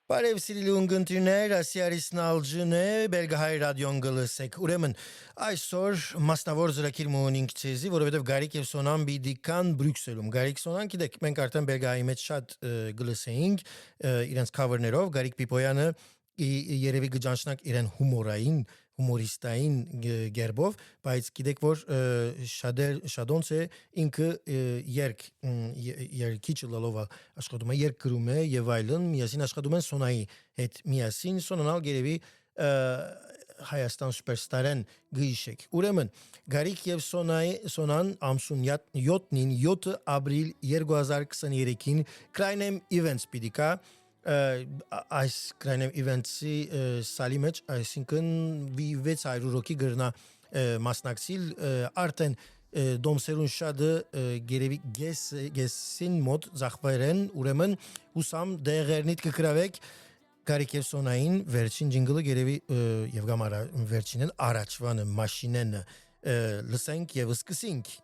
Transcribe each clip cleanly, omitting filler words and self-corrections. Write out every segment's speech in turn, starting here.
Բարև սիրելի ունգընտիրներ, ասիարիսն ալջն է, Բելգահայ ռադիոն գլսեք։ Ուրեմն, այսօր մասնավոր զրակիր մունինք ցեզի, որովհետև Գարիկ եւ Սոնան բիդիկան Բրյուսելում։ Գարիկ Սոնան, գիտեք, մենք արդեն Բելգահայի մեջ շատ գլսեինք իրենց cover-ներով, Գարիկ Պիպոյանը երևի գճանշնակ իրեն հումորիստային գերբով, բայց գիտեք որ շադոնց է ինքը երկիչ լալով աշխատում է, երկ գրում է եւ այլն, միասին աշխատում են Սոնայի հետ միասին, Սոնանալ գերևի Հայաստան սուպերստարեն գիշեք։ Ուրեմն, Գարիկ եւ Սոնան ամսուն 7 ապրիլ 2023-ին Crime Events պիտիկա այս Crime Events-ի սալի մեջ, այսինքն 600 ռոքի գրնա մասնակցիլ արդեն դոմսերուն շադը գերևի գեսին մոտ զախվերեն, ուրեմն հուսամ դեղերնիտ կկրավեք Գարիկ եւ Սոնային վերջին ջինգլը գերևի եւ գամարա վերջինն առաջվանը մաշինեն լսենք եւ սկսենք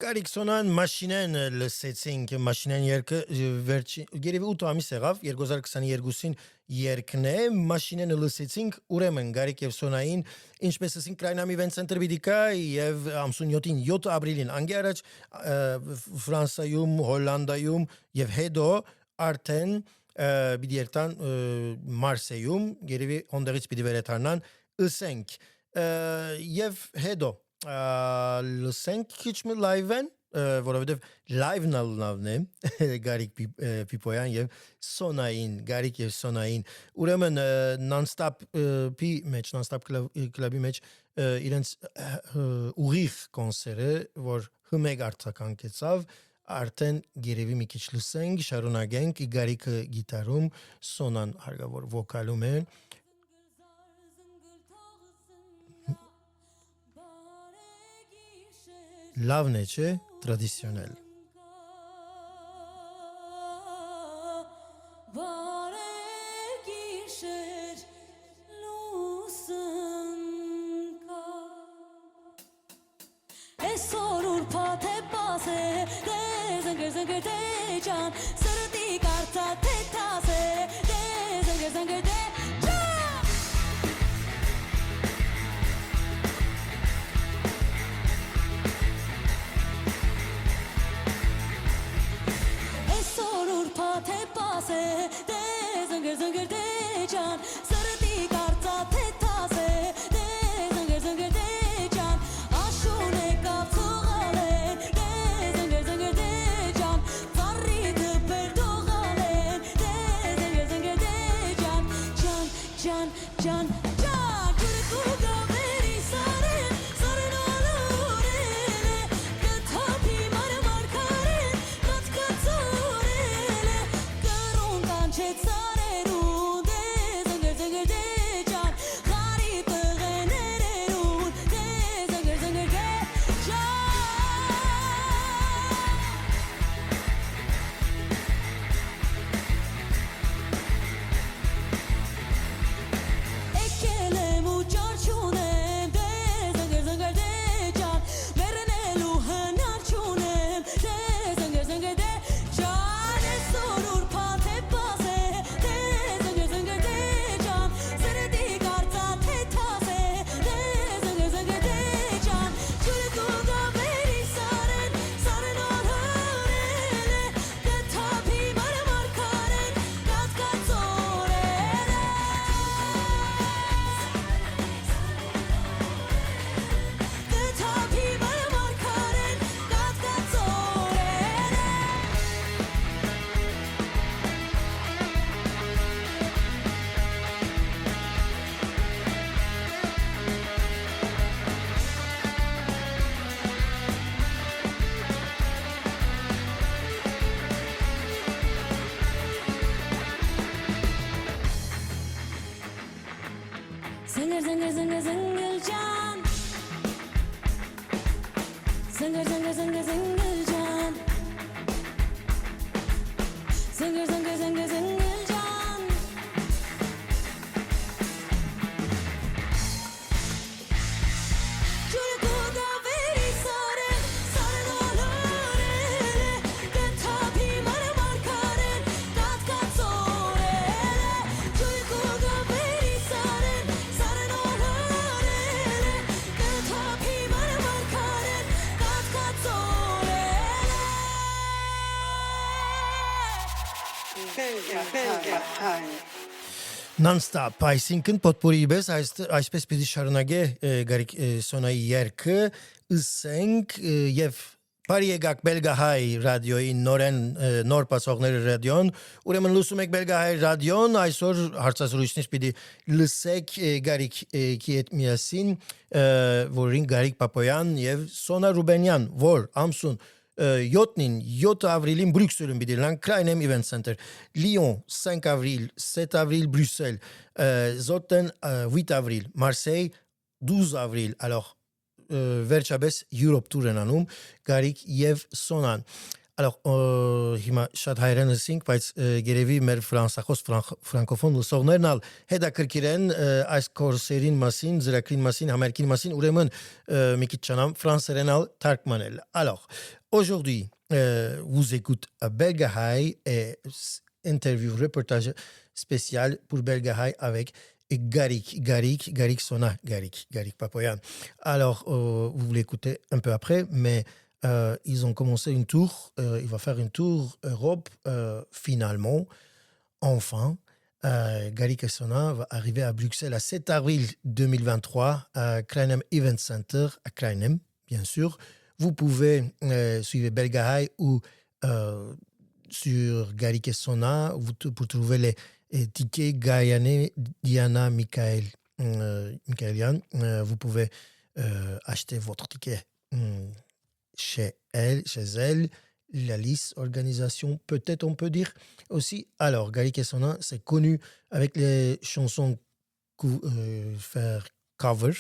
Գարիկ Սոնան մաշինեն լսեցինք մաշինեն երկը գերևի 8 ամիս եղավ 2022-ին երկն է մաշինեն լսեցինք ուրեմն Գարիկ եւ Սոնային ինչպես ասին Crime Events Center բիդիկա եւ ամսուն 7-ին 7 ապրիլին անգի առաջ Ֆրանսայում Հոլանդայում եւ հետո արդեն բիդերտան Մարսեյում գերևի հոնդերից պիտի վերադառնան ըսենք եւ հետո լսենք քիչ մի լայվեն որովհետև live-ն լավն է Գարիկ Պիպոյան եւ Սոնային, Գարիկ եւ Սոնային։ Ուրեմն non-stop-ի մեջ, non-stop club-ի մեջ իրենց ուղիղ կոնսերը, որ հմեկ արձականկեցավ, արդեն գերեւի մի քիչ լսենք, շարունակենք Գարիկը գիտարում, Սոնան հարգավոր վոկալում է։ Լավն է, չէ՞, տրադիցիոնալ։ Non-stop, այսինքն potpourri պես այսպես պիտի շարունակե Գարիկ Սոնայի երգը, ըսենք եւ բարի եկաք Բելգահայ ռադիոյի նոր բացողների ռադիոն, ուրեմն լսում եք Բելգահայ ռադիոն, այսօր հարցազրույցից պիտի լսեք Գարիկի հետ միասին, որին Գարիկ Պապոյան եւ Սոնա Ռուբենյան, որ ամսուն 7 avril Bruxelles bidilen Krainem Event Center, Lyon 5 avril, 7 avril Bruxelles, Zotten 8 avril, Marseille 12 avril. Alors վերջապես Europe Tour-ն անում Գարիկ եւ Սոնան. Alors հիմա շատ հայերեն լսենք, բայց գերեւի մեր ֆրանսախոս ֆրանկոֆոն լսողներն ալ հետաքրքրեն այս կորսերին մասին, ծրագրին մասին, համերգին մասին, ուրեմն մի քիչ ճանամ ֆրանսերեն ալ թարգմանել. Alors aujourd'hui vous écoutez Belgahai et interview reportage spécial pour Belgahai avec Garic Sona, Garic Papoyan. Alors vous l'écoutez un peu après, mais ils ont commencé une tour, il va faire une tour Europe finalement, enfin. Garic Sona va arriver à Bruxelles à 7 avril 2023 à Krainem Event Center, à Krainem, bien sûr. vous pouvez suivre Bergahai ou sur Garik et Sona pour trouver les tickets Guyane Diana Michaelian. Vous pouvez acheter votre ticket chez elle. La liste organisation, peut-être on peut dire aussi. Alors, Garik et Sona, c'est connu avec les chansons faire cover,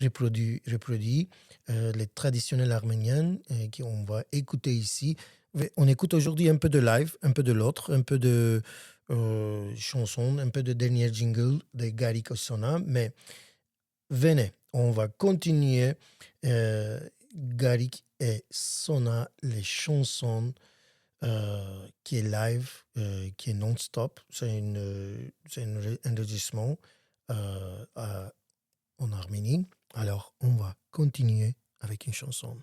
reproduit les traditionnels arméniennes qu'on va écouter ici. On écoute aujourd'hui un peu de live, un peu de l'autre, un peu de chansons, un peu de dernier jingle de Garik et Sona, mais venez, on va continuer Garik et Sona, les chansons qui est live, qui est non-stop. C'est un enregistrement en Arménie. Alors, on va continuer avec une chanson.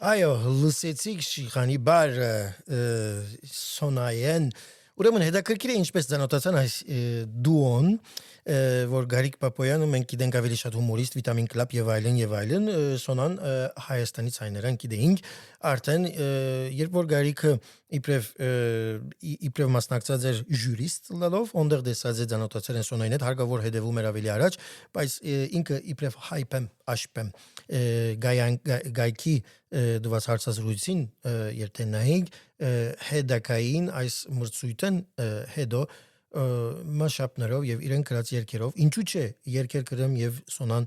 Այո, լսեցիք Շիխանի բար Սոնայեն։ Ուրեմն հետաքրքիր է ինչպես ծանոթացան այս դուոն, որ Գարիկ Պապոյանը մենք գիտենք ավելի շատ հումորիստ, վիտամին կլաբ եւ այլն, Սոնան Հայաստանից հայներան գիտեինք, արդեն երբ որ Գարիկը իբրև մասնակցած էր ժյուրիստ լալով, ոնդեղ դեսած է ծանոթացել են Սոնային հետ, հարգավոր հետևում էր ավելի առաջ, բայց ինքը իբրև հայպեմ, աշպեմ, գայքի դված հարցազրույցին երթենայինք հետակային այս մրցույթն հետո մաշապներով եւ իրեն գրած երգերով ինչու՞ չէ երգեր գրեմ եւ Սոնան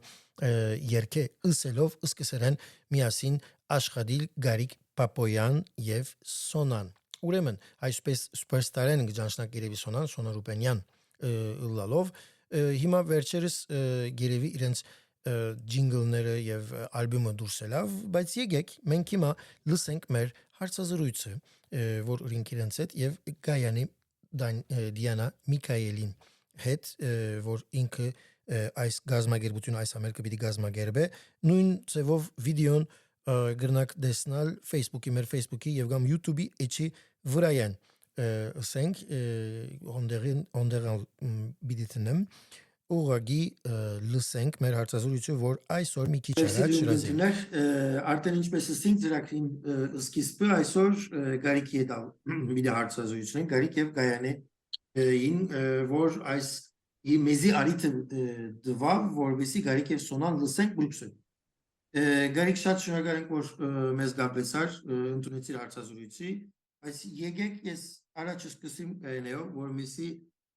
երգե ըսելով սկսերեն միասին աշխատիլ Գարիկ Պապոյան եւ Սոնան ուրեմն այսպես սուպերստարեն գճանշնակ երևի Սոնա Ռուպենյան լալով հիմա վերջերս երևի իրենց ջինգլները եւ ալբոմը դուրս ելավ, բայց եկեք մենք հիմա լսենք մեր հարցազրույցը, որ ունենք իրենց հետ եւ Գայանի Դիանա Միքայելին հետ, որ ինքը այս գազագերբությունը այս համերգը պիտի գազագերբե, նույն ծևով վիդեոն գրնակ դեսնալ Facebook-ի մեր Facebook-ի եւ կամ YouTube-ի էջի վրայան ասենք հոնդերան բիդիտնեմ ուղագի լսենք մեր հարցազրույցը, որ այսօր մի քիչ առաջ շրազի արդեն ինչպես ասինք ծրագրին սկիզբը այսօր Գարիկի հետ մի հարցազրույցն են Գարիկ եւ Գայանե ին որ այս մեզի արիթը դվավ որովհետեւ Գարիկ եւ Սոնան լսենք Բրուքսել Գարիկ շատ շնորհակալ ենք որ մեզ գապեցար ընդունեցիր հարցազրույցի այս եկեք ես առաջ սկսեմ Լեո որ մեսի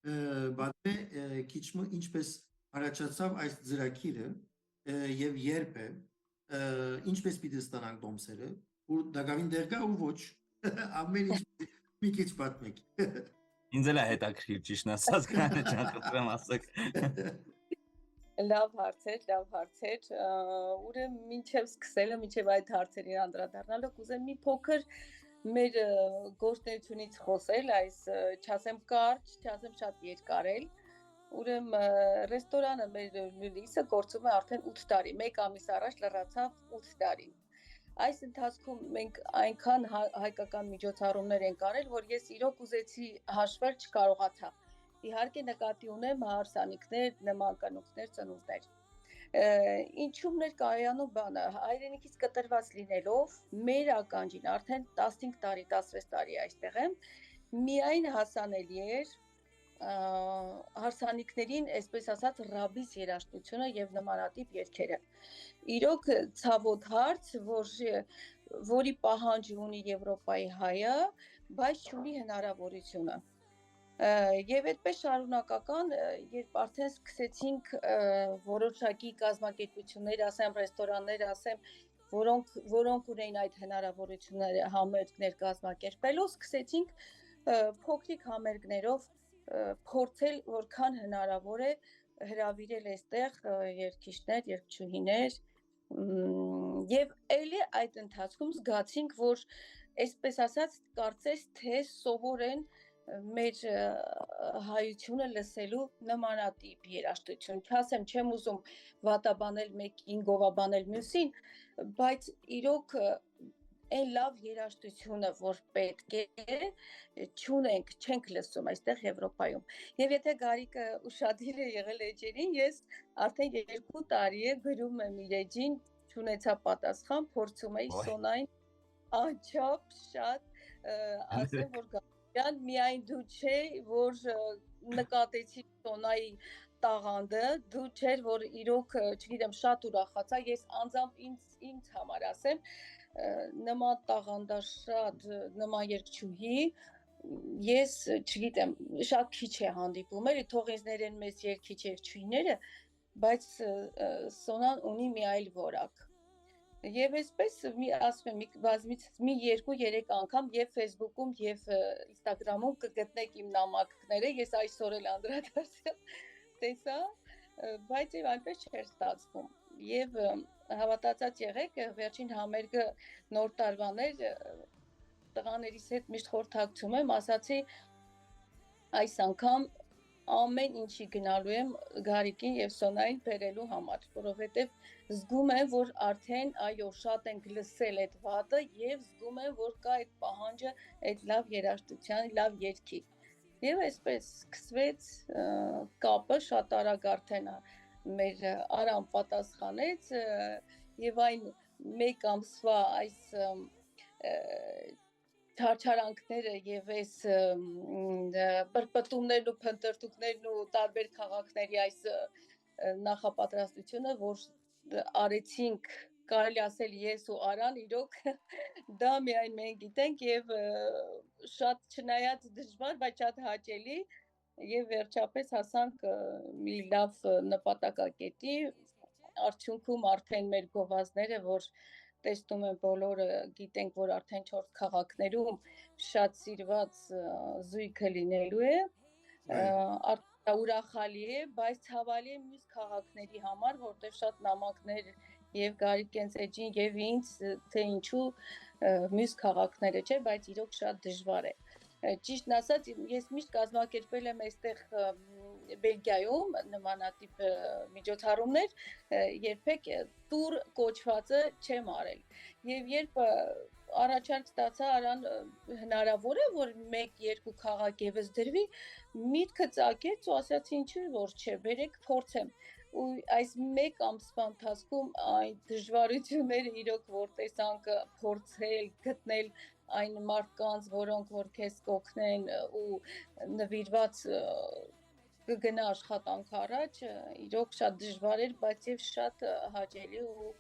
բադե քիչմը ինչպես առաջացավ այս ծրագիրը եւ երբ է ինչպես պիտի ստանանք դոմսերը ու դակավին դեր կա ու ոչ ամեն ինչ մի քիչ պատմեք ինձ էլ է հետաքրքիր ճիշտ ասած կանե ջան խնդրեմ ասեք լավ հարցեր ուրեմն մինչև սկսելը մինչև այդ հարցերին անդրադառնալը կուզեմ մի փոքր մեր գործունեությունից խոսել այս չասեմ կարճ, չասեմ շատ երկար էլ ուրեմն ռեստորանը մեր լույսը գործում է արդեն 8 տարի 1 ամիս առաջ լրացավ 8 տարի այս ընթացքում մենք այնքան հայկական միջոցառումներ ենք արել որ ես իրոք ուզեցի հաշվել չկարողացա իհարկե նկատի ունեմ հարսանիքներ նմանականություններ ծնունդներ ինչումներ կայանում բանը հայրենիքից կտրված լինելով մեր ականջին արդեն 15 տարի 16 տարի այստեղ եմ միայն հասանելի էր հարսանիքներին այսպես ասած ռաբիս երաժշտությունը եւ նմանատիպ երգերը իրոք ցավոտ հարց որի պահանջ ունի Եվրոպայի հայը բայց չունի հնարավորությունը Եվ այդպես շարունակական, երբ արդեն սկսեցինք որոշակի կազմակերպություններ, ասեմ, ռեստորաններ, ասեմ, որոնք ունեին այդ հնարավորությունները համերգներ կազմակերպելու, սկսեցինք փոքրիկ համերգներով փորձել, որքան հնարավոր է հրավիրել այստեղ երգիչներ, երգչուհիներ եւ ելի այդ ընթացքում զգացինք, որ այսպես ասած, կարծես թե սովոր են մեր հայությունը լսելու նմանատիպ երաժշտություն, չասեմ, չեմ ուզում վատաբանել մեկին, գովաբանել մյուսին, բայց իրոք այն լավ երաժշտությունը, որ պետք է, չունենք, չենք լսում այստեղ Եվրոպայում։ Եվ եթե Գարիկը ուշադիր է եղել էջերին, ես արդեն 2 տարի է գրում եմ իր էջին, չունեցա պատասխան, փորձում էի Սոնային անչափ շատ ասեմ, որ միայն դու չէ, որ նկատեցի Սոնայի տաղանդը, դու չէր, որ իրոք, չգիտեմ, շատ ուրախացա, ես անձամբ ինձ համար ասեմ, նման տաղանդաշատ, նման երգչուհի, ես, չգիտեմ, շատ քիչ է հանդիպում, էլի թող ինձ ներեն մեզ երգիչ երգչուհիները, բայց Սոնան ունի մի այլ որակ։ Եվ այսպես ասում եմ, բազմից մի 2-3 անգամ եւ Facebook-ում եւ Instagram-ում կգտնեք իմ նամակները, ես այսօր էլ անդրադարձել տեսա, բայց եւ այնպես չէր ստացվում։ Եվ հավատացած եղեք, վերջին համերգը նոր տարվան էր, տղաներիս հետ միշտ խորհրդակցում եմ, ասացի այս անգամ ամեն ինչի գնալու եմ Գարիկին եւ Սոնային բերելու համար, որովհետեւ զգում եմ, որ արդեն այո շատ ենք լսել այդ վատը եւ զգում եմ, որ կա այդ պահանջը այդ լավ երաժշտության, լավ երգի։ Եվ այսպես սկսվեց կապը շատ արագ արդեն մեր Արամ պատասխանեց եւ այն 1 ամսվա այս չարչարանքները եւ այս բրբտումներն ու փնտրտուքներն ու տարբեր քաղաքների այս նախապատրաստությունը, որ արեցինք, կարելի ասել ես ու Արան, իրոք դա միայն մենք գիտենք եւ շատ չնայած դժվար, բայց շատ հաճելի եւ վերջապես հասանք մի լավ նպատակակետի, արդյունքում արդեն մեր գովազդները, որ տեսնում եմ բոլորը գիտենք, որ արդեն 4 քաղաքներում շատ սիրված զույգը լինելու է, ուրախալի է, բայց ցավալի է մյուս քաղաքների համար, որտեղ շատ նամակներ եւ Գարիկենց էջին եւ ինձ, թե ինչու մյուս քաղաքները չէ, բայց իրոք շատ դժվար է։ Ճիշտն ասած, ես միշտ կազմակերպել եմ այստեղ Բելգիայում նմանատիպ միջոցառումներ, երբեք տուր կոչվածը չեմ արել։ Եվ երբ առաջարկ ստացա արան հնարավոր է, որ 1-2 քաղաք եւս դրվի, միտքը ծագեց ու ասացի ինչու որ չէ, բերեք փորձեմ։ Ու այս 1 ամսվա ընթացքում այն դժվարությունները իրոք որ տեսանք փորձել, գտնել այն մարդկանց, որոնք որ քեզ կօգնեն ու նվիրված կգնա աշխատանք առաջ, իրոք շատ դժվար էր, բայց եւ շատ հաճելի ու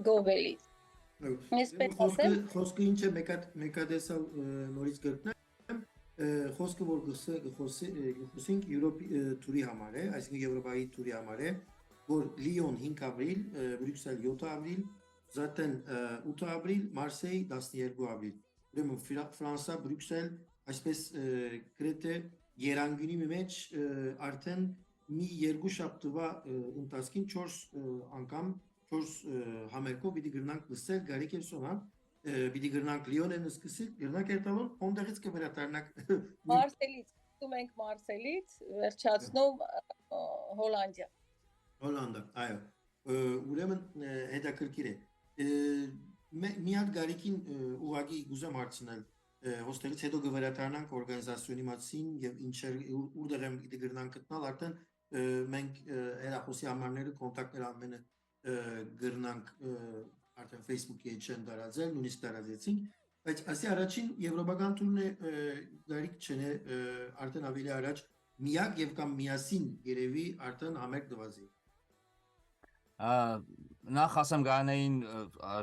գովելի։ Ես պետք ասեմ, Խոսքը ինչ է մեկադեսալ նորից կրկնեմ, խոսքը որ խոսենք Եվրոպի տուրի համար է, այսինքն Եվրոպայի տուրի համար է, որ Լիոն 5 ապրիլ, Բրյուսել 7 ապրիլ, Զատեն 8 ապրիլ, Մարսեյ 12 ապրիլ։ Ուրեմն Ֆրանսա, Բրյուսել, այսպես գրեթե երանգունի մեջ արդեն մի 2 շաբթվա ընթացքին 4 անգամ 4 համերգով պիտի գրնանք լսել Գարիկ եւ Սոնան, պիտի գրնանք Լիոնեն սկսել, գրնանք երթալուն, ոնդեղից կվերադառնանք Մարսելից, ասում ենք Մարսելից, վերջացնում Հոլանդիա։ Հոլանդա, այո։ Ուրեմն հետաքրքիր է։ Մի հատ Գարիկին ուղղակի գուզեմ հարցնել, հոստելից հետո կվերադառնանք օրգանիզացիոնի մասին եւ ինչեր որտեղ եմ պիտի գրնանք գտնալ, արդեն մենք հեռախոսի համարները, կոնտակտները ամենը գրնանք արդեն Facebook-ի հետ չեն տարածել, նույնիսկ տարածեցինք, բայց ասի առաջին եվրոպական տուրն է Գարիկ չեն արդեն ավելի առաջ միակ եւ կամ միասին երևի արդեն համերգ դվազի։ Նախ ասեմ Գայանեին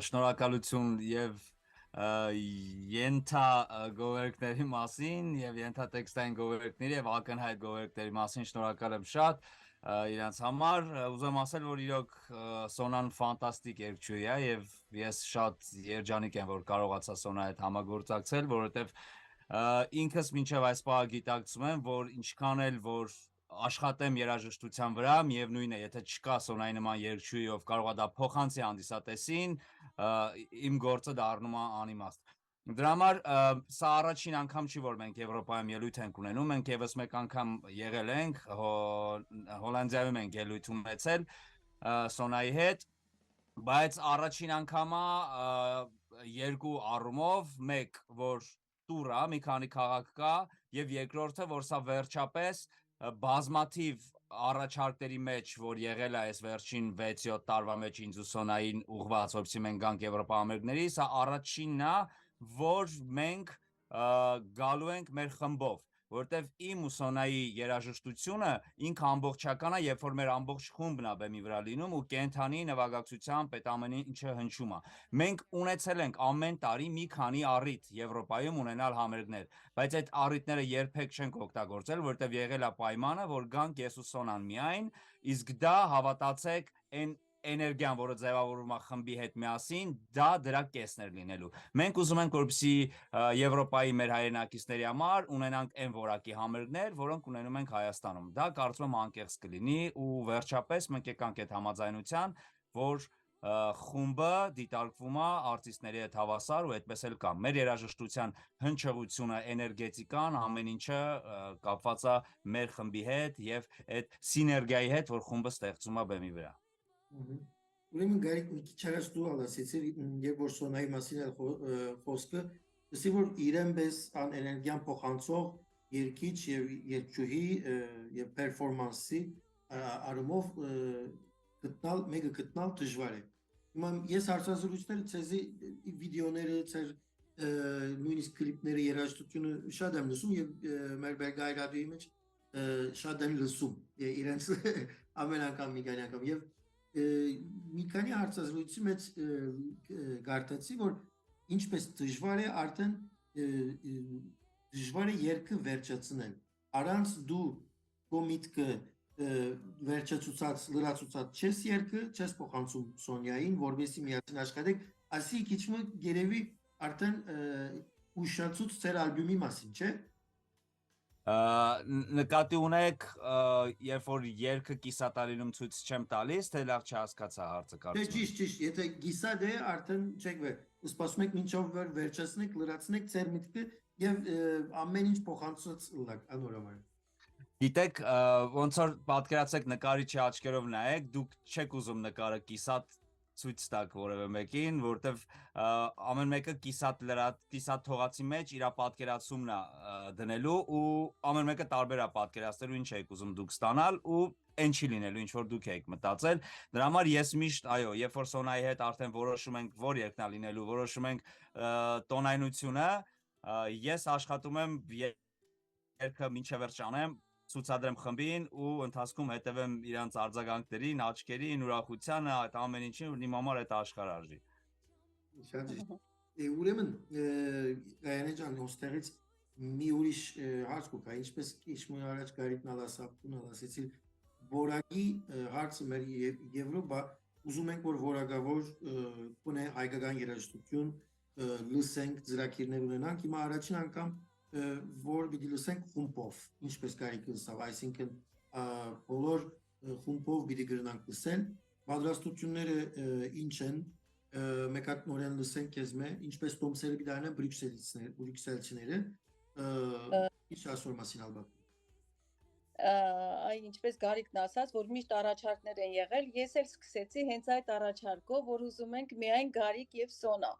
շնորհակալություն եւ ենթա գովերքների մասին եւ ենթա տեքստային գովերքների եւ ակնհայտ գովերքների մասին շնորհակալ եմ շատ իրանց համար ուզում ասել որ իրոք Սոնան ֆանտաստիկ երգչուհի է եւ ես շատ երջանիկ եմ որ կարողացա Սոնայի հետ համագործակցել որովհետեւ ինքս մինչեւ այս պահը գիտակցում եմ որ ինչքան էլ որ աշխատեմ երաժշտության վրա միևնույն է եթե չկա Սոնայի նման երգչուհի ով կարող է դա փոխանցի հանդիսատեսին իմ գործը դառնում է անիմաստ Դրա համար սա առաջին անգամ չի որ մենք Եվրոպայում ելույթ ենք ունենում մենք եւս մեկ անգամ եղել ենք Հոլանդիայում ենք ելույթ ունեցել Սոնայի հետ բայց առաջին անգամա երկու առումով մեկ որ տուրա մի քանի քաղաք կա եւ երկրորդը որ սա վերջապես բազմաթիվ առաջարկների մեջ որ եղել է այս վերջին 6-7 տարվա մեջ ինձ ու Սոնային ուղղված որպեսզի մենք գանք Եվրոպա ամերիկների սա առաջինն է որ մենք գալու ենք մեր խմբով որտեվ իմ ու Սոնայի երաժշտությունը ինքը ամբողջական է երբ որ մեր ամբողջ խումբն է բեմի վրա լինում ու կենթանի նվագակցությամբ այդ ամեն ինչը հնչում է մենք ունեցել ենք ամեն տարի մի քանի առիթ Եվրոպայում ունենալ համերգներ բայց այդ առիթները երբեք չենք օգտագործել որտեվ եղել է պայմանը որ գանք ես ու Սոնան միայն իսկ դա հավատացեք այն էներգիան, որը ձևավորվում է խմբի հետ միասին, դա դրա կեսներ լինելու։ Մենք ուզում ենք, որպեսզի Եվրոպայի մեր հայրենակիցների համար ունենանք այն որակի համերգներ, որոնք ունենում ենք Հայաստանում։ Դա կարծում եմ անկեղծ կլինի ու վերջապես մենք եկանք այդ համաձայնության, որ խումբը դիտարկվում է արտիստների հետ հավասար ու այդպես էլ կա։ Մեր երաժշտության հնչեղությունը, էներգետիկան, ամեն ինչը կապված է մեր խմբի հետ եւ այդ սիներգիայի հետ, որ խումբը ստեղծում է բեմի վրա։ Ուրեմն Գարիկ մի քիչ առաջ դու ասացիր, երբ որ Սոնայի մասին է խոսքը, ասի որ իրեն պես ան էներգիան փոխանցող երգիչ եւ երգչուհի եւ պերֆորմանսի արումով գտնալ դժվար է։ Հիմա ես հարցազրույցները ցեզի վիդեոները, ցեր նույնիսկ կլիպները երաժշտությունը շատ եմ լսում եւ մեր Բելգիայի ռադիոյի մեջ շատ եմ լսում իրենց ամեն անգամ մի քանի անգամ եւ մի քանի հարցազրույցի մեջ գարտացի որ ինչպես դժվար է արդեն դժվար է երգը վերջացնել առանց դու կոմիտքը վերջացուցած լրացուցած չես երգը չես փոխանցում Սոնյային որովհետեւ միասին աշխատեք ասի քիչը գերեւի արդեն ուշացուց ծեր ալբոմի մասին չէ նկատի ունեք երբ որ երգը կիսատալինում ցույց չեմ տալիս թե լավ չհասկացա հարցը կարծում ճիշտ եթե գիսա դե արդեն չեք վեր սպասում եք մինչով վերջացնեք, լրացնեք ձեր միտքը եւ ամեն ինչ փոխանցած լակ անորոմար։ Գիտեք, ոնց որ պատկերացեք նկարիչի աչքերով նայեք, դուք չեք ուզում նկարը կիսատ ցույց տաք որևէ մեկին, որտեվ ամեն մեկը կիսատ թողացի մեջ իր պատկերացումն է դնելու ու ամեն մեկը տարբեր է պատկերացնելու, ինչ եք ուզում դուք ստանալ ու այն չի լինելու, ինչ որ դուք եք մտածել։ Դրա համար ես միշտ, այո, երբ որ Սոնայի հետ արդեն որոշում ենք, որ երկն է լինելու, որոշում ենք տոնայնությունը, ես աշխատում եմ երկը մինչև վերջ անեմ, ցուցադրեմ խմբին ու ընթացքում հետևեմ իրանց արձագանքներին, աչքերին, ուրախությանը, այդ ամեն ինչին, որ իմ համար այդ աշխարհ արժի։ Շատ ճիշտ։ Ուրեմն Գայանե ջան, ոստերից մի ուրիշ հարց կա, ինչպես քիչ առաջ Գարիկն ասացի, որակի հարցը մեր Եվրոպա ուզում ենք որ որակավոր կունե հայկական երաժշտություն լսենք, ծրագիրներ ունենանք, հիմա առաջին անգամ որ պիտի լսենք խումբով, ինչպես Գարիկը լսավ, այսինքն բոլոր խումբով պիտի գրնանք լսել, պատրաստությունները ինչ են, մեկ հատ նորեն լսենք քեզ մե, ինչպես Տոմսերը պիտի անեն բրյուսելցիները, ինչ ասոր մասին ալբատ։ Այն ինչպես Գարիկն ասաց, որ միշտ առաջարկներ են եղել, ես էլ սկսեցի հենց այդ առաջարկով, որ ուզում ենք միայն Գարիկ եւ Սոնա։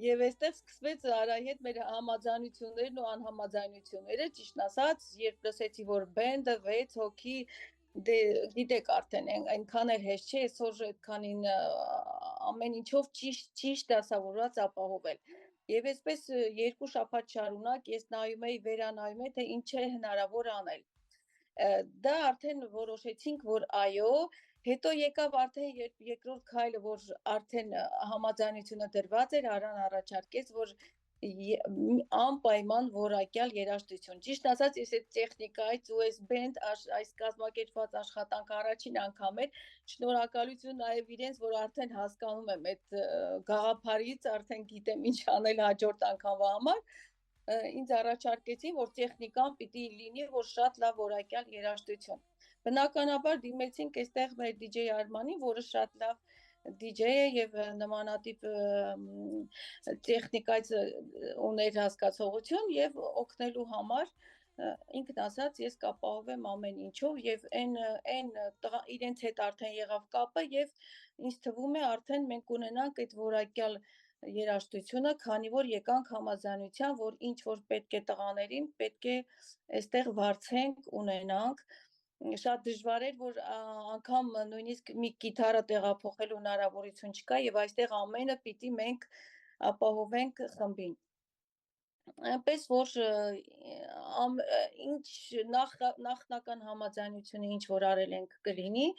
Եվ այստեղ սկսվեց Արայի հետ մեր համաձայնություններն ու անհամաձայնությունները, ճիշտ ասած, երբ լսեցի, որ բենդը 6 հոգի, դե գիտեք արդեն, այնքան էլ հեշտ չէ, այսօր այդքանին ամեն ինչով ճիշտ դասավորված ապահովել։ Եվ այսպես 2 շաբաթ շարունակ ես նայում էի, վերանայում էի, թե ինչ է հնարավոր անել։ Դա արդեն որոշեցինք, որ այո, հետո եկավ արդեն երկրորդ քայլը, որ արդեն համաձայնությունը դրված էր, Արան առաջարկեց, որ անպայման որակյալ երաժշտություն։ Ճիշտ ասած, ես այդ տեխնիկայից ու այս բենդ այս կազմակերպված աշխատանքը առաջին անգամ էր, շնորհակալություն նաև իրենց, որ արդեն հասկանում եմ այդ գաղափարից, արդեն գիտեմ ինչ անել հաջորդ անգամվա համար, ինձ առաջարկեցին, որ տեխնիկան պիտի լինի, որ շատ լավ որակյալ երաժշտություն։ Բնականաբար դիմեցինք այստեղ մեր DJ Արմանին, որը շատ լավ DJ է եւ նմանատիպ տեխնիկայից ուներ հասկացողություն եւ օգնելու համար ինքն ասաց ես կապահովեմ ամեն ինչով եւ այն իրենց հետ արդեն եղավ կապը եւ ինձ թվում է արդեն մենք ունենանք այդ որակյալ երաժշտությունը, քանի որ եկանք համաձայնության, որ ինչ որ պետք է տղաներին, պետք է այստեղ վարձենք, ունենանք։ Շատ դժվար էր, որ անգամ նույնիսկ մի գիտարը տեղափոխելու հնարավորություն չկա եւ այստեղ ամենը պիտի մենք ապահովենք խմբին։ Այնպես որ ինչ նախնական համաձայնությունը ինչ որ արել ենք կլինի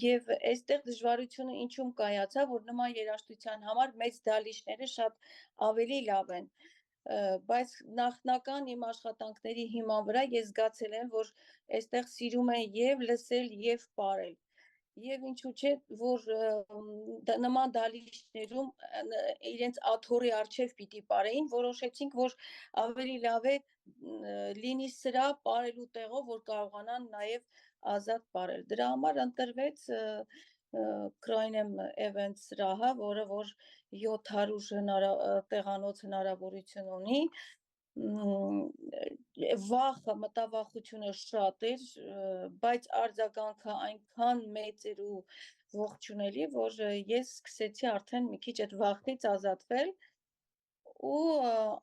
եւ այստեղ դժվարությունը ինչում կայացավ, որ նման երաժշտության համար մեծ դալիչները շատ ավելի լավ են, բայց նախնական իմ աշխատանքների հիման վրա ես զգացել եմ, որ այստեղ սիրում են եւ լսել եւ պարել։ Եվ ինչու՞ չէ, որ նման դալիչներում իրենց աթոռի արչև պիտի պարեին, որոշեցինք, որ ավելի լավ է լինի սրա պարելու տեղով, որ կարողանան նաև ազատ պարել։ Դրա համար ընտրվեց Croinem Events սրահը, որը որ 700 տեղանոց հնարավորություն ունի, մտավախությունը շատ էր, բայց արձագանքը այնքան մեծ էր ու ողջունելի, որ ես սկսեցի արդեն մի քիչ այդ վախից ազատվել ու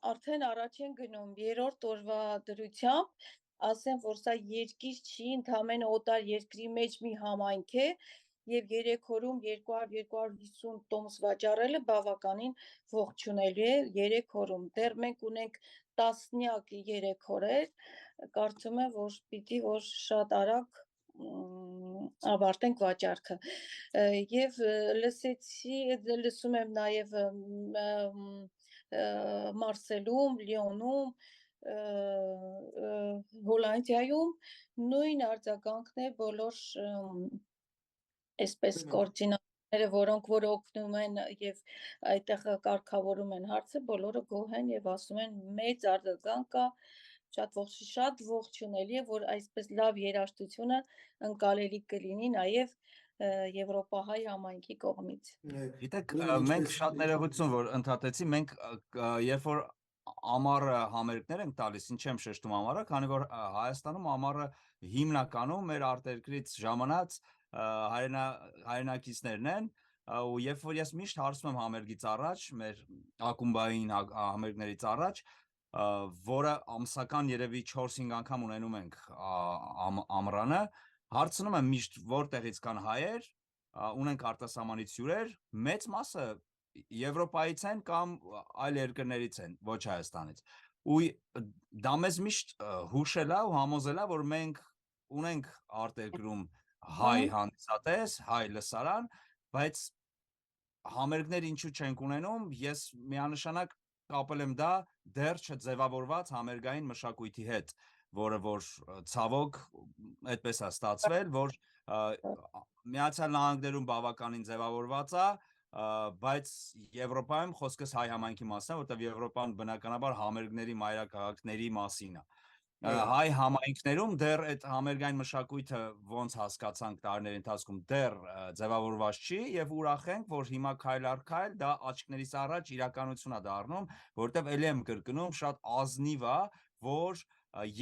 արդեն առաջ են գնում երրորդ օրվա դրությամբ, ասեմ, որ սա երկիր չի, ընդամենը օտար երկրի մեջ մի համայնք է եւ 3 օրում 200-250 տոմս վաճառելը բավականին ողջունելի է 3 օրում։ Դեռ մենք ունենք տասնյակ 3 օրեր, կարծում եմ, որ պիտի որ շատ արագ ավարտենք վաճառքը։ Եվ լսում եմ նաև Մարսելում, Լիոնում, Հոլանդիայում նույն արձագանքն է բոլոր այսպես կոորդինատորները, որոնք որ օգնում են եւ այդտեղ կարգավորում են հարցը, բոլորը գոհ են եւ ասում են մեծ արձագանք կա, շատ ողջունելի է, որ այսպես լավ երաժշտությունը ընկալելի կլինի նաեւ Եվրոպահայ համայնքի կողմից։ Գիտեք, Ուրեմն մենք ինչպես- շատ ներողություն, որ ընդհատեցի, մենք երբ որ ամառը համերգներ ենք տալիս, ինչ եմ շեշտում ամառը, քանի որ Հայաստանում ամառը հիմնականում մեր արտերկրից ժամանած հայրենակիցներն են, ու երբ որ ես միշտ հարցնում եմ համերգից առաջ, մեր ակումբային համերգներից առաջ, որը ամսական երևի 4-5 անգամ ունենում ենք ամռանը, հարցնում եմ միշտ որտեղից կան հայեր, ունենք արտասահմանից հյուրեր, մեծ մասը Եվրոպայից են կամ այլ երկրներից են, ոչ Հայաստանից։ Ու դա մեզ միշտ հուշել է ու համոզել է, որ մենք ունենք արտերկրում հայ հանդիսատես, հայ լսարան, բայց համերգներ ինչու չենք ունենում, ես միանշանակ կապել եմ դա դեռ չձևավորված համերգային մշակույթի հետ, որը որ ցավոք այդպես է ստացվել, որ Միացյալ Նահանգներում բավականին ձևավորված է, բայց Եվրոպայում խոսքս հայ համայնքի մասին է, որտեղ Եվրոպան բնականաբար համերգների մայրաքաղաքների մասին է։ Հայ համայնքներում դեռ այդ համերգային մշակույթը ոնց հասկացանք տարիների ընթացքում դեռ ձևավորված չի եւ ուրախ ենք, որ հիմա քայլ առ քայլ դա աչքներիս առաջ իրականություն է դառնում, որտեղ ելի եմ կրկնում շատ ազնիվ է, որ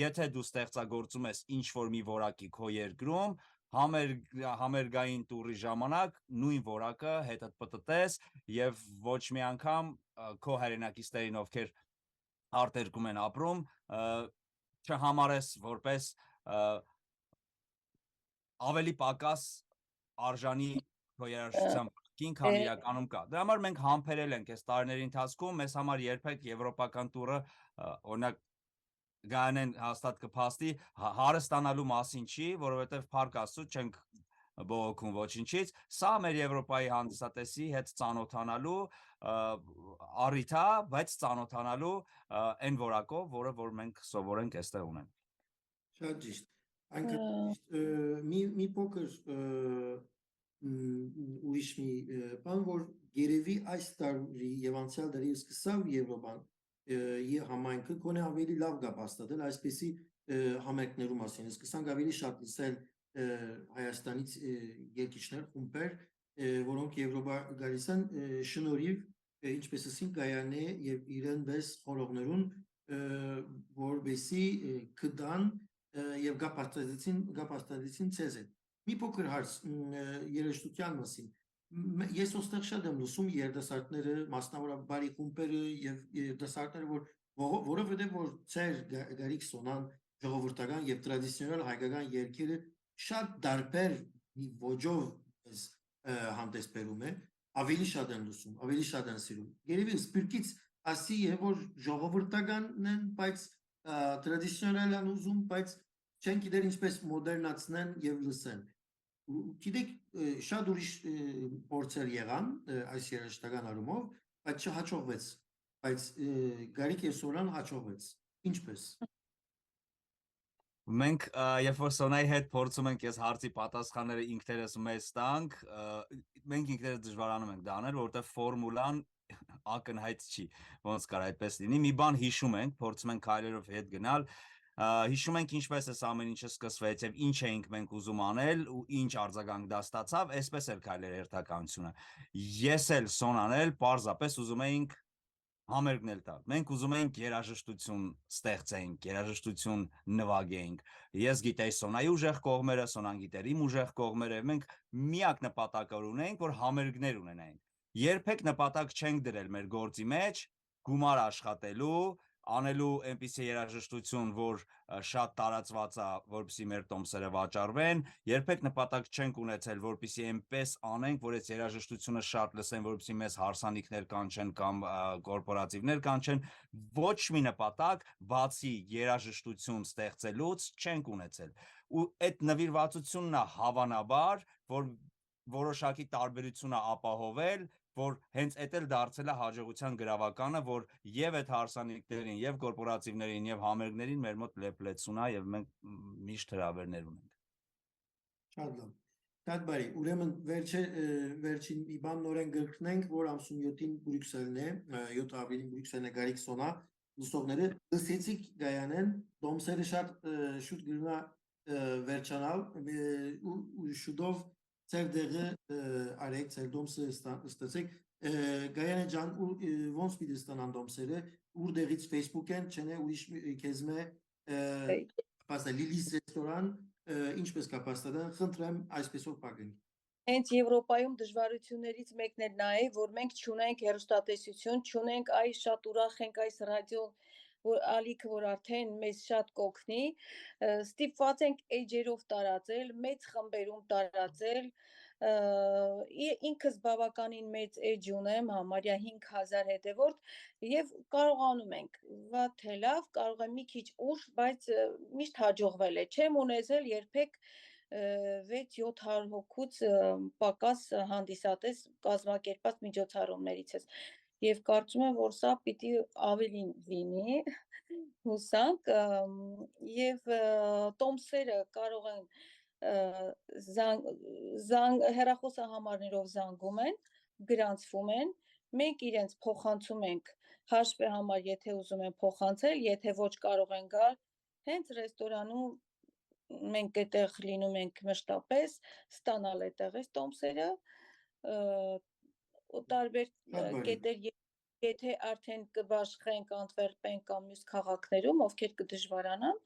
եթե դու ստեղծագործում ես ինչ որ մի որակի քո երկրում, համերգային տուրի ժամանակ նույն որակը հետդ պտտես եւ ոչ մի անգամ քո հայրենակիցներին, ովքեր արտերկում են ապրում, չհամարես որպես ավելի պակաս արժանի քո երաժշտության բակին, քան իրականում կա։ Դրա համար մենք համբերել ենք այս տարիների ընթացքում, մեզ համար երբեք եվրոպական տուրը օրինակ Գայանեն հաստատ կփաստի հարստանալու մասին չի, որովհետև փառք Աստծո չենք բողոքում ոչինչից, սա մեր Եվրոպայի հանդիսատեսի հետ ծանոթանալու առիթ է, բայց ծանոթանալու այն որակով, որը որ մենք սովորենք այստեղ ունենք։ Շատ ճիշտ։ Այնքան մի փոքր ուրիշ մի բան, որ երևի այս տարի եւ անցյալ տարի սկսավ Եվրոպան եւ համայնքը գոնե ավելի լավ գապ հաստատել այսպեսի համերգներու մասին։ Սկսանք ավելի շատ լսել Հայաստանից երկիչներ, խումբեր, որոնք Եվրոպա գալիս են շնորհիվ, ինչպես ասին Գայանե եւ իրեն վես խորհողներուն, որբեսի կդան եւ գապ հաստատեցին ցեզ հետ։ Մի փոքր հարց երաժշտության մասին։ Ես ոստեղ շատ եմ լսում երդասարտները, մասնավորապես բարի խումբերը եւ երդասարտները, որովհետեւ որ ծեր Գարիկ Սոնան ժողովրդական եւ տրադիցիոնալ հայկական երգերը շատ դարբեր ոճով հանդես բերում է, ավելի շատ են լսում, ավելի շատ են սիրում։ Երևի սպիրկից ասի է որ ժողովրդականն են, բայց տրադիցիոնալ են ուզում, բայց չեն գիտեր ինչպես մոդեռնացնեն եւ լսեն։ Գիտեք, շատ ուրիշ փորձեր եղան այս երաժշտական առումով, բայց չհաջողվեց, բայց Գարիկ Սոնան հաջողվեց։ Ինչպես։ Մենք երբ որ Սոնայի հետ փորձում ենք այս հարցի պատասխանները ինքներս մեզ տանք, մենք ինքներս դժվարանում ենք դա անել, որովհետև ֆորմուլան ակնհայտ չի, ոնց կար այդպես լինի։ Մի բան հիշում ենք, փորձում ենք քայլերով հետ գնալ, հիշում ենք ինչպես այս ամեն ինչը սկսվեց եւ ինչ էինք մենք ուզում անել ու ինչ արձագանք դա ստացավ, այսպես էր քայլեր հերթականությունը։ Ես էլ Սոնան էլ պարզապես ուզում էինք համերգնել տալ։ Մենք ուզում էինք երաժշտություն ստեղծենք, երաժշտություն նվագենք։ Ես գիտեի Սոնայի ուժեղ կողմերը, Սոնան գիտեր իմ ուժեղ կողմերը, մենք միակ նպատակը ունեինք, որ համերգներ ունենայինք։ Երբեք նպատակ չենք դրել մեր գործի մեջ գումար աշխատելու, անելու այնպիսի երաժշտություն, որ շատ տարածված է, որպեսզի մեր տոմսերը վաճառվեն, երբեք նպատակ չենք ունեցել, որպեսզի այնպես անենք, որ այս երաժշտությունը շատ լսեն, որպեսզի մեզ հարսանիքներ կանչեն կամ կորպորատիվներ կանչեն, ոչ մի նպատակ բացի երաժշտություն ստեղծելուց չենք ունեցել։ Ու այդ նվիրվածությունն է հավանաբար, որ որոշակի տարբերություն է ապահովել, որ հենց այդ էլ դարձել է հաջողության գրավականը, որ եւ այդ հարսանիքներին, եւ կորպորատիվներին, եւ համերգներին մեր մոտ լեփլեցուն է եւ մենք միշտ հրավերներ ունենք։ Շատ լավ։ Շատ բարի։ Ուրեմն վերջին մի բան նորեն գրկնենք, որ ամսում 7-ին Բրյուսելն է, 7 ապրիլին Բրյուսելն է Գարիկ Սոնա, լսողները լսեցիք Գայանեն, դոմսերը շատ շուտ գրնա վերջանալ ու շուտով Ձեր դեղը արեք, ձեր դոմսը ստացեք։ Գայանե ջան, ոնց պիտի ստանան դոմսերը, ուր դեղից Facebook-են, չնե ուրիշ քեզմե պաստա Լիլիս ռեստորան, ինչպես կապաստադան, խնդրեմ այսպես որ պագենք։ Հենց Եվրոպայում դժվարություններից մեկն էլ նա է, որ մենք չունենք հեռուստատեսություն, չունենք այս շատ ուրախ ենք այս ռադիո որ ալիքը որ արդեն մեզ շատ կօգնի, ստիպված ենք էջերով տարածել, մեծ խմբերում տարածել, ինքս բավականին մեծ էջ ունեմ, համարյա 5000 հետևորդ եւ կարողանում ենք, վատ թե լավ, կարող է մի քիչ ուշ, բայց միշտ հաջողվել է, չեմ ունեցել երբեք 6-700 հոգուց պակաս հանդիսատես կազմակերպած միջոցառումներից ես եւ կարծում եմ որ սա պիտի ավելին լինի հուսանք եւ տոմսերը կարող են հեռախոսահամարներով զանգում են գրանցվում են մենք իրենց փոխանցում ենք հաշվի համար եթե ուզում են փոխանցել եթե ոչ կարող են գալ հենց ռեստորանում մենք այդտեղ լինում ենք մշտապես ստանալ այդտեղից տոմսերը տարբեր կետեր եթե արդեն կբաշխենք Անտվերպեն կամ մյուս քաղաքներում ովքեր կդժվարանան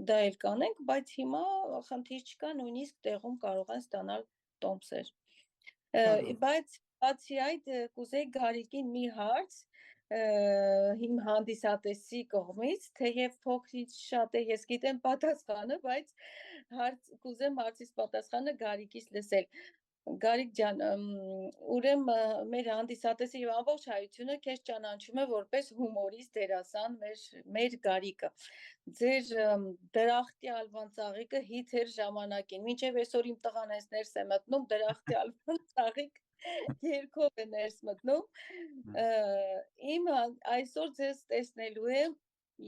դա էլ կանենք բայց հիմա խնդիր չկա նույնիսկ տեղում կարող են ստանալ տոմսեր բայց բացի այդ կուզեի Գարիկին մի հարց իմ հանդիսատեսի կողմից թեև փոքրից շատ է ես գիտեմ պատասխանը բայց կուզեմ հարցից պատասխանը Գարիկից լսել Գարիկ ջան ուրեմն մեր հանդիսատեսի եւ ամբողջ հայությունը քեզ ճանաչում է որպես հումորիստ դերասան մեր Գարիկը ձեր դրախտի ալվան ծաղիկը հիթ էր ժամանակին մինչեւ այսօր իմ տղան հենց ներս է մտնում դրախտի ալվան ծաղիկ երկով է ներս մտնում իմ այսօր ձեզ տեսնելու եմ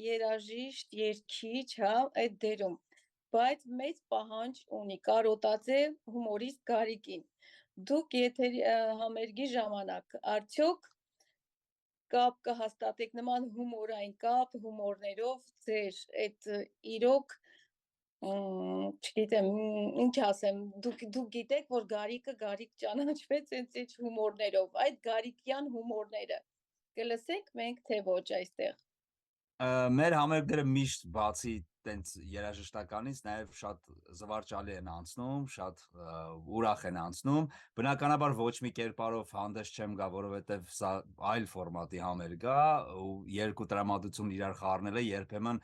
երաժիշտ երգիչ հա այդ դերում բայց մեծ պահանջ ունի կարոտաձե հումորիստ Գարիկին դուք եթերի համերգի ժամանակ արդյոք կապ կհաստատեք նման հումորային կապ հումորներով ձեր այդ իրոք չգիտեմ ինչ ասեմ դուք գիտեք որ Գարիկ ճանաչվեց այդ հումորներով այդ Գարիկյան հումորները կլսենք մենք թե ոչ այստեղ մեր համերգները միշտ բացի տենց երաժշտականից նաև շատ զվարճալի են անցնում, շատ ուրախ են անցնում։ Բնականաբար ոչ մի կերպարով հանդես չեմ գա, որովհետև սա այլ ֆորմատի համերգ է ու երկու տրամադրություն իրար խառնելը երբեմն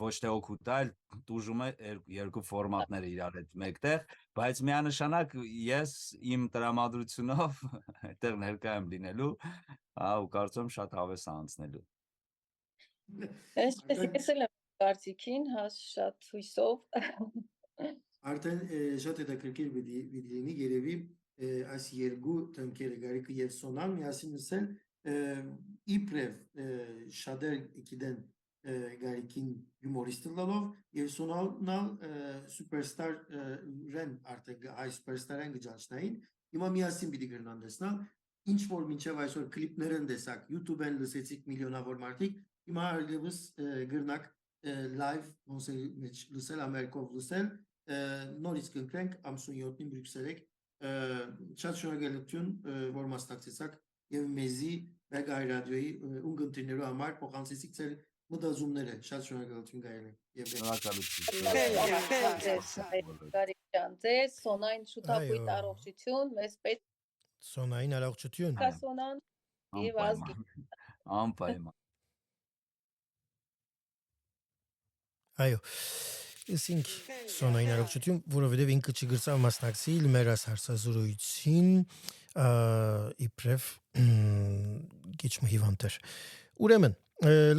ոչ թե օգուտ է, այլ տուժում է երկու ֆորմատները իրար հետ մեկտեղ, բայց միանշանակ ես իմ տրամադրությունով այդտեղ ներկա եմ լինելու, ու կարծում եմ շատ հավես է անցնելու։ Ես էլ եմ կարծիքին, շատ հույսով։ Արդեն շատ հետաքրքիր պիտի լինի երևի այս երկու տնկերը Գարիկը եւ Սոնան միասին լսել իբրև շատեր գիտեն Գարիկին հյումորիստ լալով եւ Սոնանալ սուպերստար ռեն արդեն այս սուպերստարեն գճանչնային հիմա միասին պիտի գրնան տեսնալ ինչ որ մինչեւ այսօր կլիպներ են տեսակ YouTube-ին լսեցիք միլիոնավոր մարդիկ հիմա այլևս գրնակ live ոնսերի մեջ լսել ամերիկով լսել նորից կընկնենք ամսուն 7-ին Բրյուսելեք շատ շնորհակալություն որ մասնակցեցաք եւ մեզի Բեգայ ռադիոյի ունգընտիրներու համար փոխանցեցիք ձեր մտածումները շատ շնորհակալություն Գայանե եւ շնորհակալություն ձեզ Սոնային շուտապույտ առողջություն մեզ պետք Սոնային առողջություն Սոնան եւ ազգի անպայման Այո, ասինք Սոնային առողջություն, որովհետև ինքը չգրծավ մասնակցել մեր հարցազրույցին, իբրև քիչ հիվանդ էր։ Ուրեմն,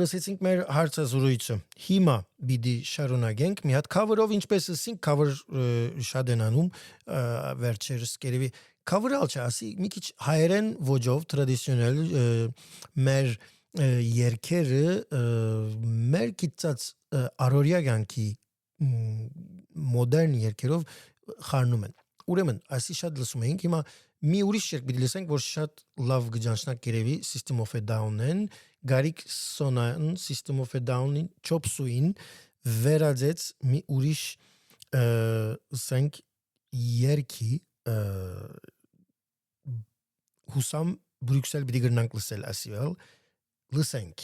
լսեցինք մեր հարցազրույցը։ Հիմա պիտի շարունակենք մի հատ cover-ով, ինչպես ասինք, cover շատ են անում վերջերս կերևի cover-ալ չասի, մի քիչ հայերեն ոճով տրադիցիոնալ մեր երկերը մեր գիտած առօրյա կյանքի մոդեռն երկերով խառնում են։ Ուրեմն, այսի շատ լսում ենք, հիմա մի ուրիշ երգ պիտի լսենք, որ շատ լավ գճանչնակ կերևի System of a Down-ն, Գարիկ Սոնան System of a Down-ին Chop Suey-ին վերածեց մի ուրիշ ասենք երկի հուսամ Բրյուսել պիտի գրնանք լսել ասիվել լսենք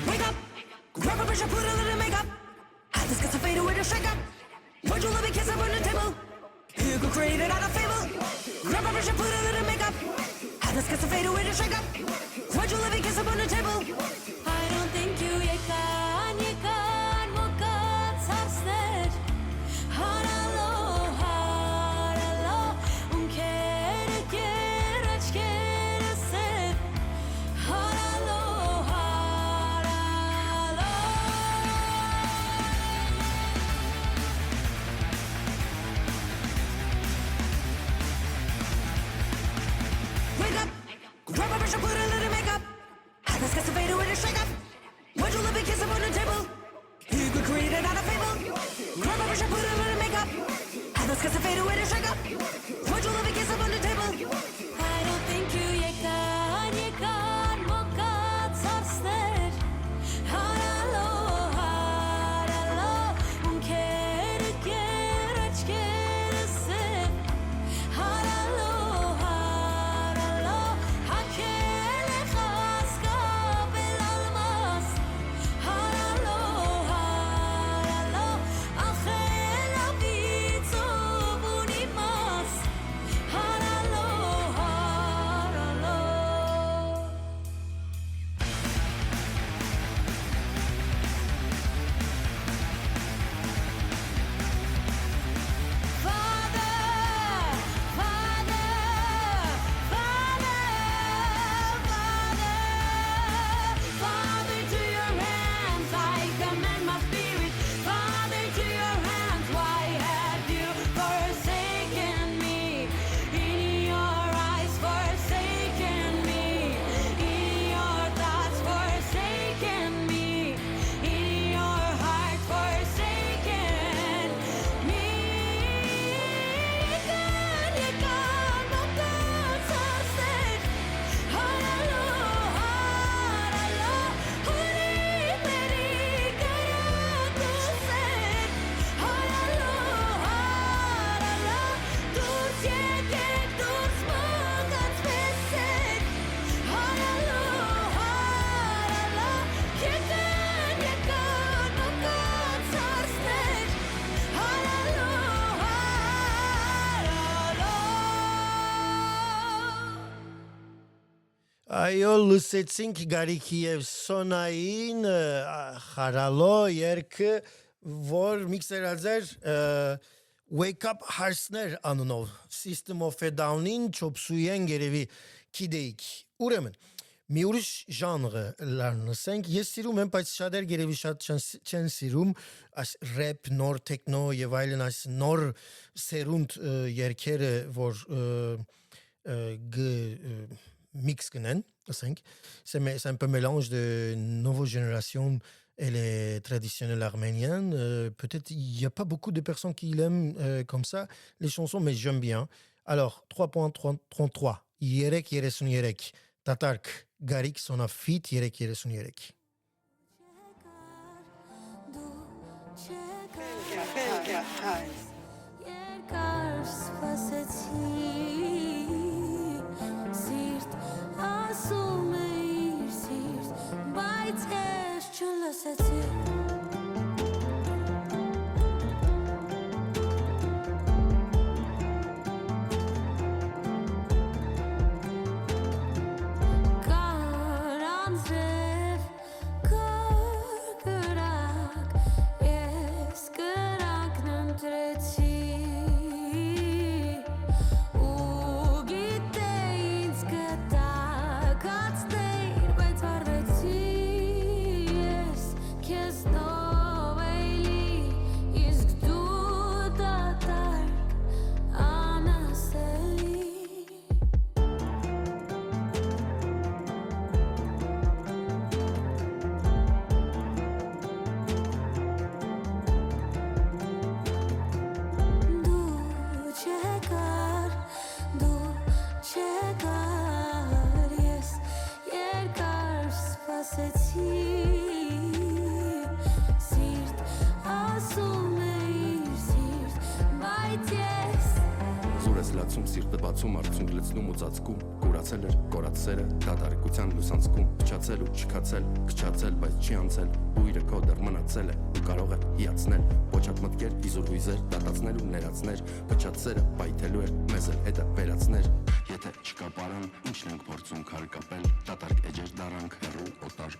Wake up, grab a brush and put a little makeup. Had this got to fade away to shake up. Would you love me kiss up on the table? You could create it out of fable. Grab a brush and put a little makeup. Had this got to fade away to shake up. Would you love me kiss up on the table? I don't think you can walk outside. Haralo, unkere gerach kerase. Haralo. Wake up, grab a brush and put a little makeup. Had this got to fade away to shake up. Would you love me kiss up on the table? You could create it out of fable. Grab a brush and put a little makeup. Had this got to fade away to shake up. Would you love me kiss up on the table? I don't think you can walk outside. Haralo, unkere gerach kerase. Haralo, hakele khaska bel almas. Haralo, akhela vitzo bunimas. Haralo. Father, to your hands I commend my spirit. Father, to your hands, why have you forsaken me? In your eyes, forsaken me. In your thoughts, forsaken me. In your heart, forsaken me. You can walk outside. Haralo, huri meri karakosek. Haralo, dus yekek dus magat pesek. Haralo, yekan walk outside. Haralo. Այո, լսեցինք Գարիկի եւ Սոնային խարալո երգը, որ միքսերաձեր Wake Up հարսներ անունով System of a Down-ին չոփսույեն գերեւի գիտեիք։ Ուրեմն մի ուրիշ ժանրը լարնսենք, ես սիրում եմ, բայց շատեր գերեւի շատ չեն սիրում այս rap, նոր տեխնո եւ այլն այս նոր սերունդ երգերը, որ mix qu'nen, c'est un peu mélange de nouvelle génération et les traditionnels arméniens. Peut-être il n'y a pas beaucoup de personnes qui l'aiment comme ça, les chansons, mais j'aime bien. Alors, 3.33, Yerek Yeresun Yerek, Tatark, Garik, son fit, Yerek Yeresun Yerek. Yes, good, I'm խելացում սիրտը բացում արցունք լցնում ու ծածկում կուրացել էր կորած սերը դատարակության լուսանցքում փչացել ու չքացել քչացել բայց չի անցել բույրը քո դեռ մնացել է ու կարող է հիացնել փոչատ մտքեր իզուր հույզեր դատացնել ու ներածներ փչած սերը պայթելու էր մեզ էլ հետը վերացներ եթե չկա պարան ինչն ենք փորձում քար կապել դատարկ էջեր դարանք հեռու օտար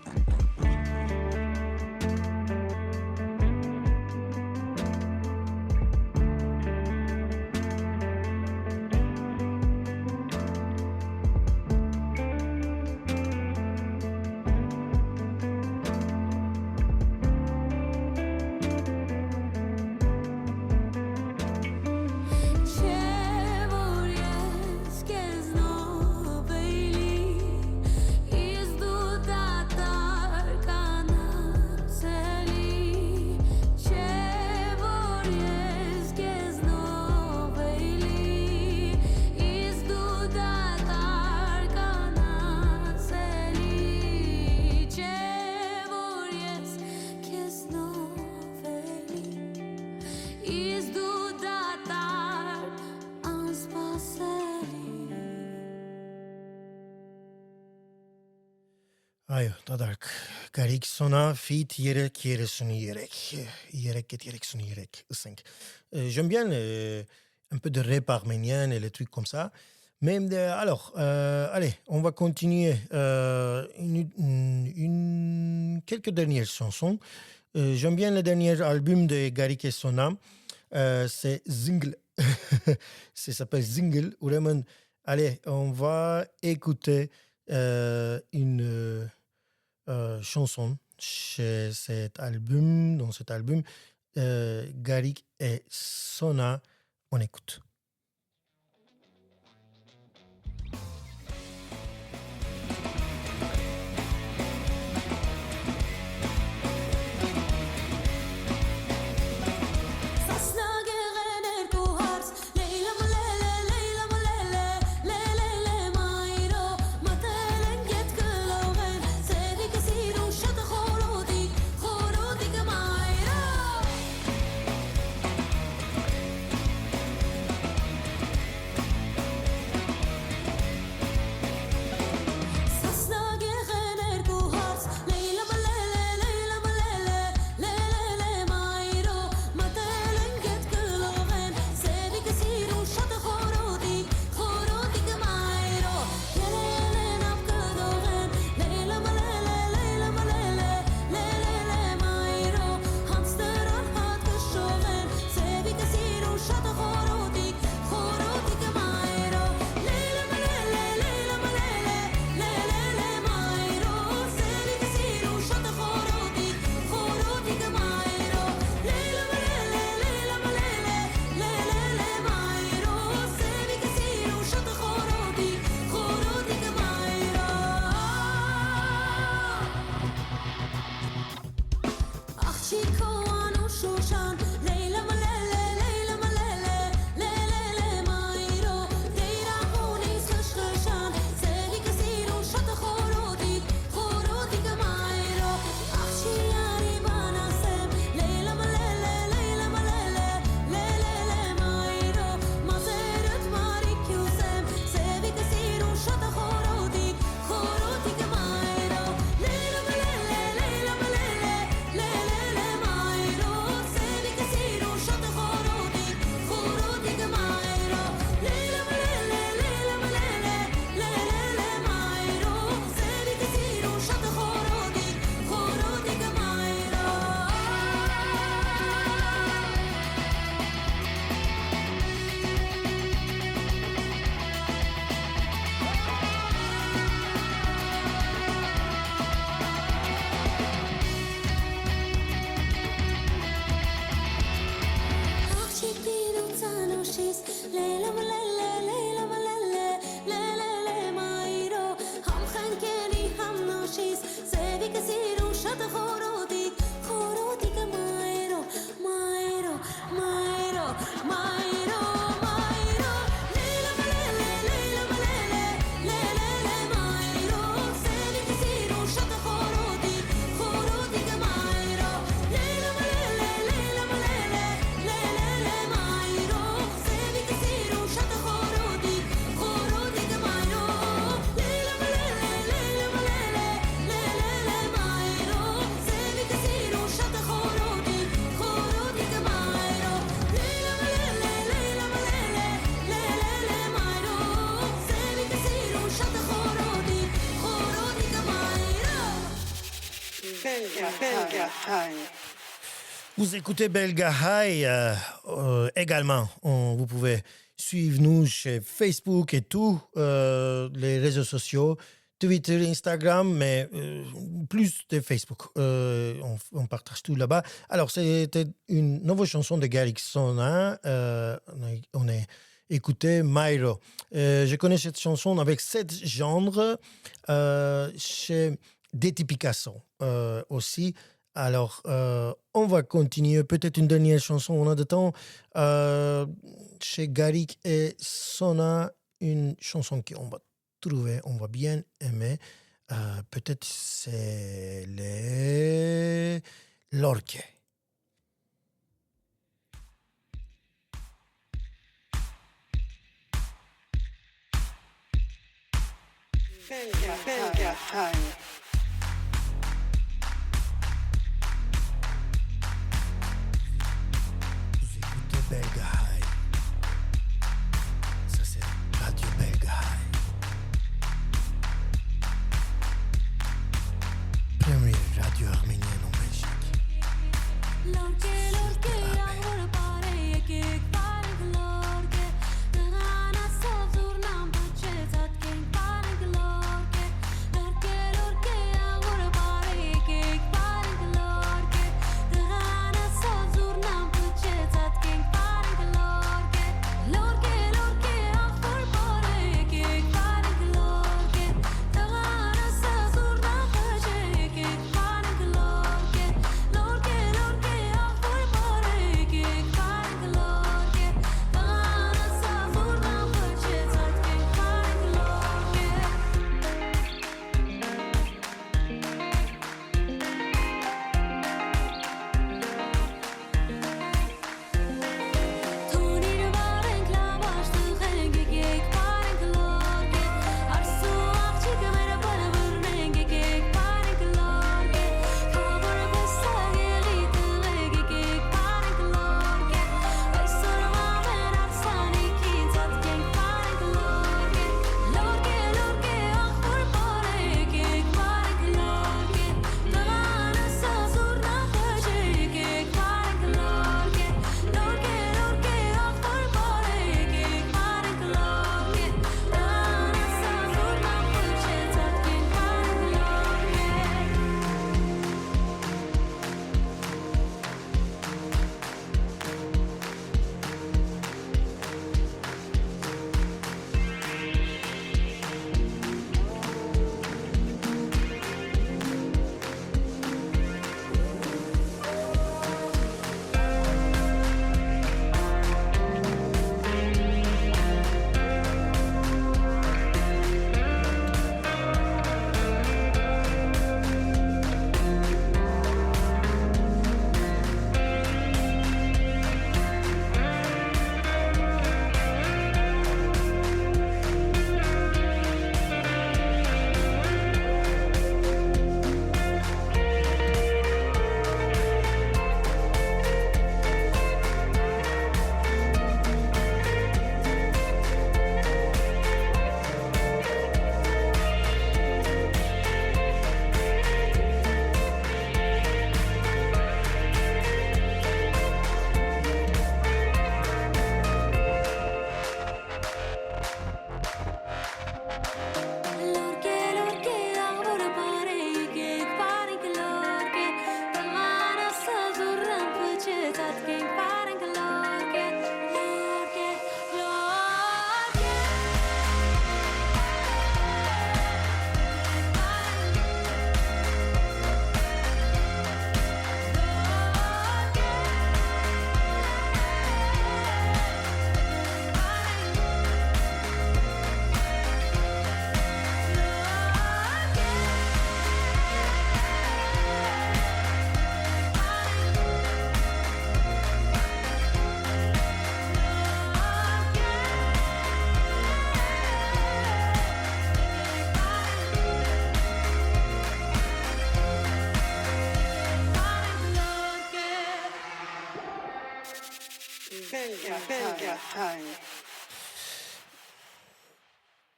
Այո, դադարք Գարիկ Սոնա feat 333 ասենք. J'aime bien un peu de rap arménien et les trucs comme ça. Mais alors, allez, on va continuer quelques dernières chansons. J'aime bien le dernier album de Garik et Sona. C'est Zingle. Ça s'appelle Zingle. Vraiment, allez, on va écouter une chanson dans cet album, Garik et Sona, on écoute. Vous écoutez Belga High également. Vous pouvez suivre nous chez Facebook et tous les réseaux sociaux, Twitter, Instagram, mais plus de Facebook. On partage tout là-bas. Alors, c'était une nouvelle chanson de Garrick Sona. On a écouté Myro. Je connais cette chanson avec 7 genres chez Detty Picasso aussi. Alors, on va continuer. Peut-être une dernière chanson. On a de temps. Chez Garrick et Sona, une chanson qu'on va trouver, on va bien aimer. Peut-être c'est l'orque. Vous écoutez Belga High. Ça c'est Radio Belga High. Première radio arménienne en Belgique.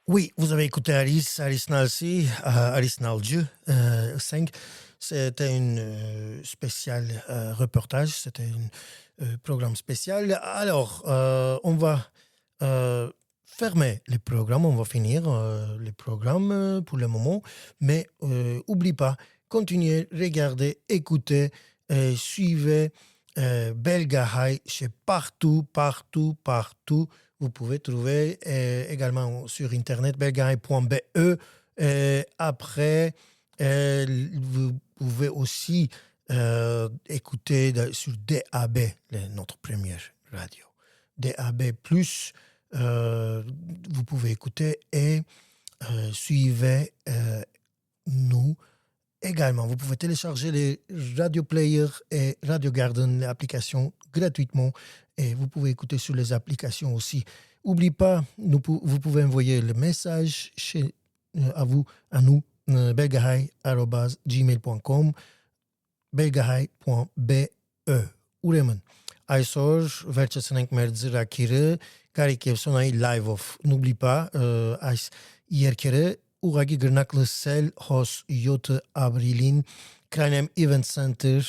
Oui, vous avez écouté Aris Nalsi, Aris Nalju, 5. C'était un spécial reportage, c'était un programme spécial. Alors, on va fermer le programme, on va finir le programme pour le moment, mais oublie pas, continuez, regardez, écoutez, suivez Belgahai, c'est partout. Vous pouvez trouver également sur internet belgahai.be. Après, vous pouvez aussi écouter sur DAB, notre première radio. DAB+, vous pouvez écouter et suivez nous également. Vous pouvez télécharger les Radio Player et Radio Garden, l'application gratuitement, et vous pouvez écouter sur les applications aussi. N'oubliez pas, vous pouvez envoyer le message à nous, belgahai@gmail.com, belgahai.be. Ուրեմն, այսօր վերջացնենք մեր ծրագիրը Գարիկ եւ Սոնայի live-ով։ N'oublie pas, այս երգերը ուղղակի գրնակ լսել հոս 7 ապրիլին Cranium Event Center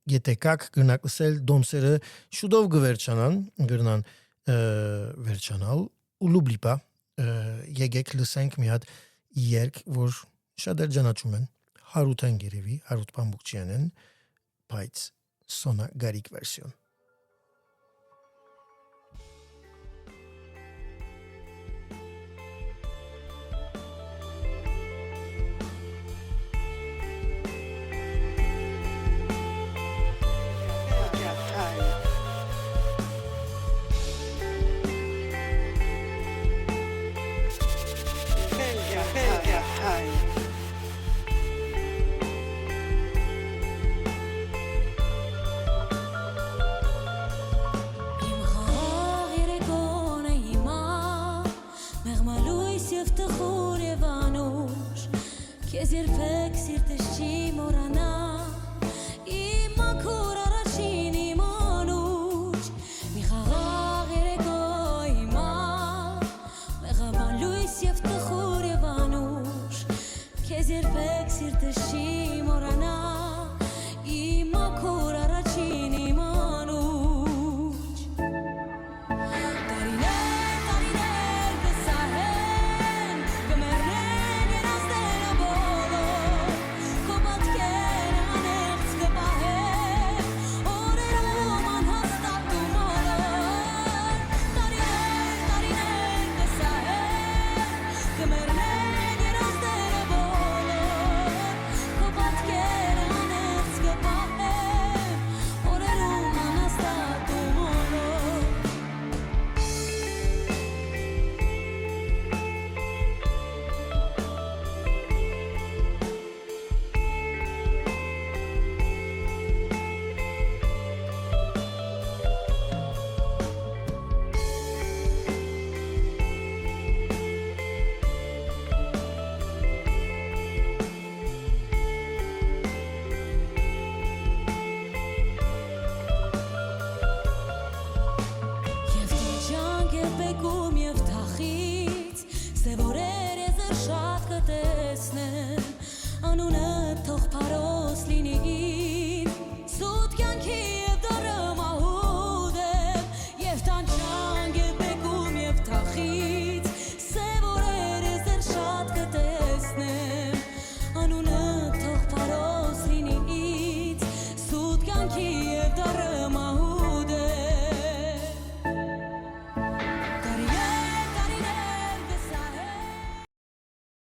եթե կաք գրնակ լսել դոմսերը շուտով կվերջանան գրնան վերջանալ ու n'oublie pas եկեք լսենք մի հատ երգ որ շատեր ճանաչում են Հարութ Անգերևի Հարութ Պամբուկչյանն բայց Սոնա Գարիկ վերսիոն Երբեք սիրտը չի մոռանա իմ ակու